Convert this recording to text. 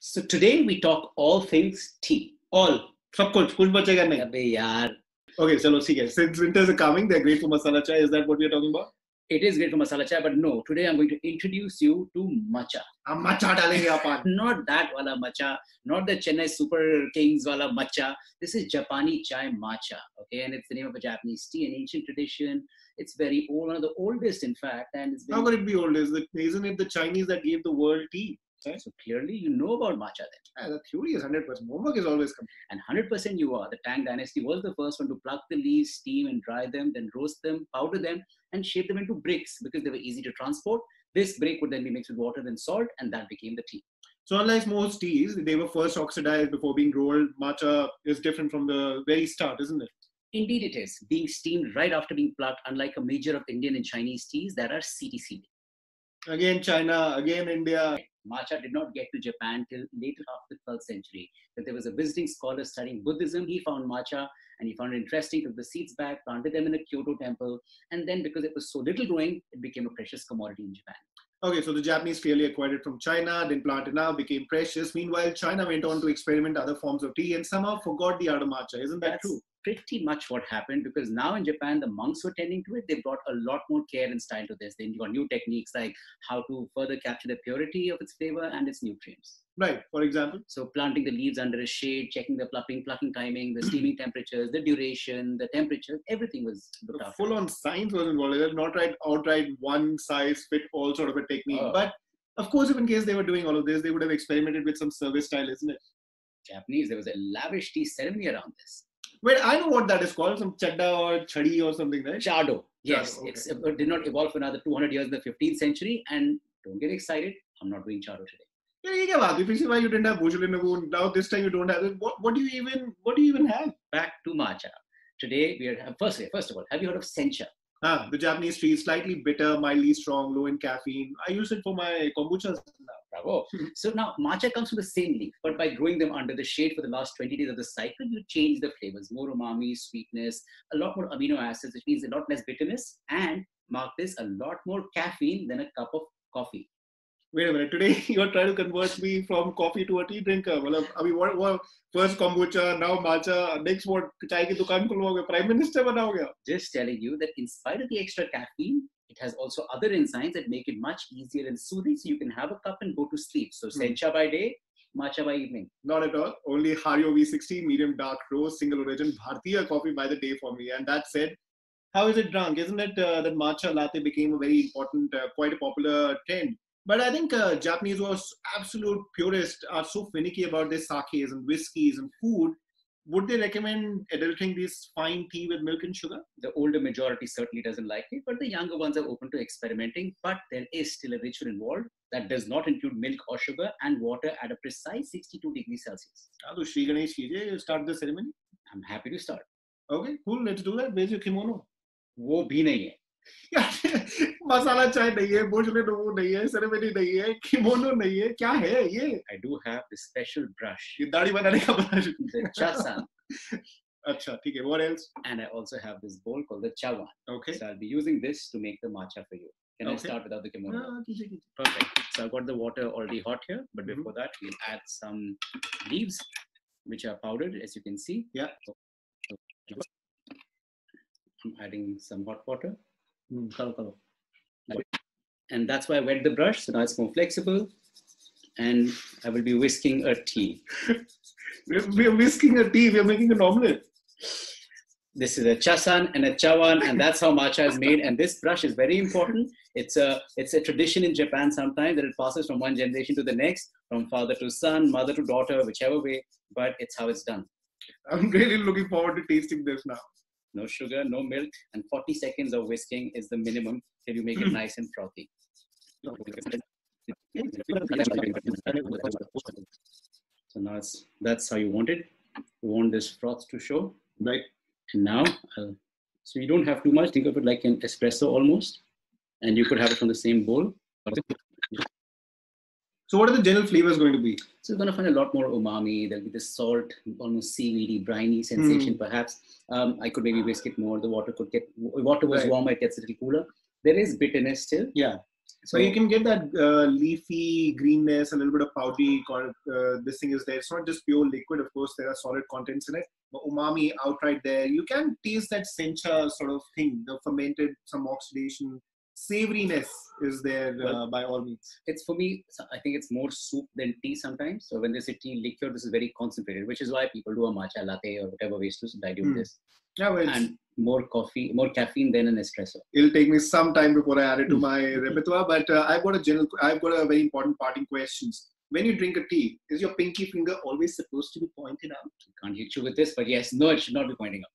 So today we talk all things tea. All. सब कुछ बचेगा नहीं. अबे यार. Okay, चलो ठीक है. Since winters are coming, they're great for masala chai. Is that what we're talking about? It is great for masala chai, but no. Today I'm going to introduce you to matcha. हम matcha डालेंगे अपन. Not that wala matcha, not the Chennai Super Kings wala matcha. This is Japani chai matcha, okay? And it's the name of a Japanese tea, an ancient tradition. It's very old, one of the oldest, in fact. And it's been... How could it be old? Isn't it the Chinese that gave the world tea? Right? So clearly you know about matcha then. Yeah, the theory is 100%. Homework is always complete. And 100% you are. The Tang dynasty was the first one to pluck the leaves, steam and dry them, then roast them, powder them, and shape them into bricks because they were easy to transport. This brick would then be mixed with water and salt, and that became the tea. So unlike most teas, they were first oxidized before being rolled. Matcha is different from the very start, isn't it? Indeed it is. Being steamed right after being plucked, unlike a major of Indian and Chinese teas that are CTCD. Again China, again India. Matcha did not get to Japan till later half of the 12th century. But there was a visiting scholar studying Buddhism. He found matcha and he found it interesting, took the seeds back, planted them in a Kyoto temple. And then because it was so little growing, it became a precious commodity in Japan. Okay, so the Japanese clearly acquired it from China, then planted now, became precious. Meanwhile, China went on to experiment other forms of tea and somehow forgot the art of matcha. Isn't that true? Pretty much what happened, because now in Japan, the monks were tending to it. They brought a lot more care and style to this. They got new techniques like how to further capture the purity of its flavor and its nutrients. Right, for example? So planting the leaves under a shade, checking the plucking timing, the steaming temperatures, the duration, the temperature, everything was looked after. Full-on science was involved. It was not outright one size fit all sort of a technique. But of course, if in case they were doing all of this, they would have experimented with some service style, isn't it? Japanese, there was a lavish tea ceremony around this. Wait, I know what that is called, some chadda or chadi or something, right? Chado, yes. Okay. It did not evolve for another 200 years in the 15th century. And don't get excited, I'm not doing chado today. Yeah, why you didn't have Bojulinabu, now this time you don't have it. What do you even have? Back to matcha. Today we are first of all, have you heard of sencha? The Japanese tea is slightly bitter, mildly strong, low in caffeine. I use it for my kombuchas now. Bravo. So now matcha comes from the same leaf, but by growing them under the shade for the last 20 days of the cycle, you change the flavors. More umami, sweetness, a lot more amino acids, which means a lot less bitterness, and mark this, a lot more caffeine than a cup of coffee. Wait a minute, today you are trying to convert me from coffee to a tea drinker. I mean, what first kombucha, now matcha, next what, chai ki dukaan khulwaoge, prime minister banaoge? Just telling you that in spite of the extra caffeine, it has also other enzymes that make it much easier and soothing, so you can have a cup and go to sleep. So sencha by day, matcha by evening. Not at all. Only Hario V60, medium dark roast, single origin, Bhartiya coffee by the day for me. And that said, how is it drunk? Isn't it that matcha latte became a very important, quite a popular trend? But I think Japanese who are absolute purists are so finicky about their sakes and whiskeys and food. Would they recommend adulterating this fine tea with milk and sugar? The older majority certainly doesn't like it, but the younger ones are open to experimenting. But there is still a ritual involved that does not include milk or sugar and water at a precise 62 degrees Celsius. So Shri Ganesh Kije, start the ceremony? I'm happy to start. Okay, cool. Let's do that. Where's your kimono? वो भी नहीं है. मसाला चाय नहीं है, बोझले वो नहीं है, सेरेमनी नहीं है, किमोनो नहीं है, क्या है ये? I do have this special brush. ये दाढ़ी बनाने का brush. The chasan. अच्छा, ठीक है. What else? And I also have this bowl called the chawan. Okay. So I'll be using this to make the matcha for you. Can I start without the kimono? Perfect. So I've got the water already hot here, but before that, we'll add some leaves, which are powdered, as you can see. Yeah. I'm adding some hot water. And that's why I wet the brush, so now it's more flexible. And I will be whisking a tea. We're whisking a tea, we're making an omelette. This is a chasan and a chawan, and that's how matcha is made. And this brush is very important. It's a tradition in Japan sometimes that it passes from one generation to the next, from father to son, mother to daughter, whichever way, but it's how it's done. I'm really looking forward to tasting this now. No sugar, no milk, and 40 seconds of whisking is the minimum till you make it nice and frothy. So now that's how you want it. You want this froth to show. Right. And now, so you don't have too much. Think of it like an espresso almost. And you could have it from the same bowl. So what are the general flavors going to be? So you're going to find a lot more umami. There'll be the salt, almost seaweedy, briny sensation perhaps. I could maybe whisk it more. The water was warmer, it gets a little cooler. There is bitterness still. Yeah. So you can get that leafy greenness, a little bit of powdery. This thing is there. It's not just pure liquid. Of course, there are solid contents in it. But umami outright there. You can taste that sencha sort of thing, the fermented, some oxidation. Savoriness is there by all means. It's for me, I think it's more soup than tea sometimes. So when they say tea liqueur, this is very concentrated, which is why people do a matcha latte or whatever ways to dilute this. Yeah, well, and more caffeine than an espresso. It'll take me some time before I add it to my repertoire, but I've got a very important parting questions. When you drink a tea, is your pinky finger always supposed to be pointed out? Can't hit you with this, but yes, no, it should not be pointing out.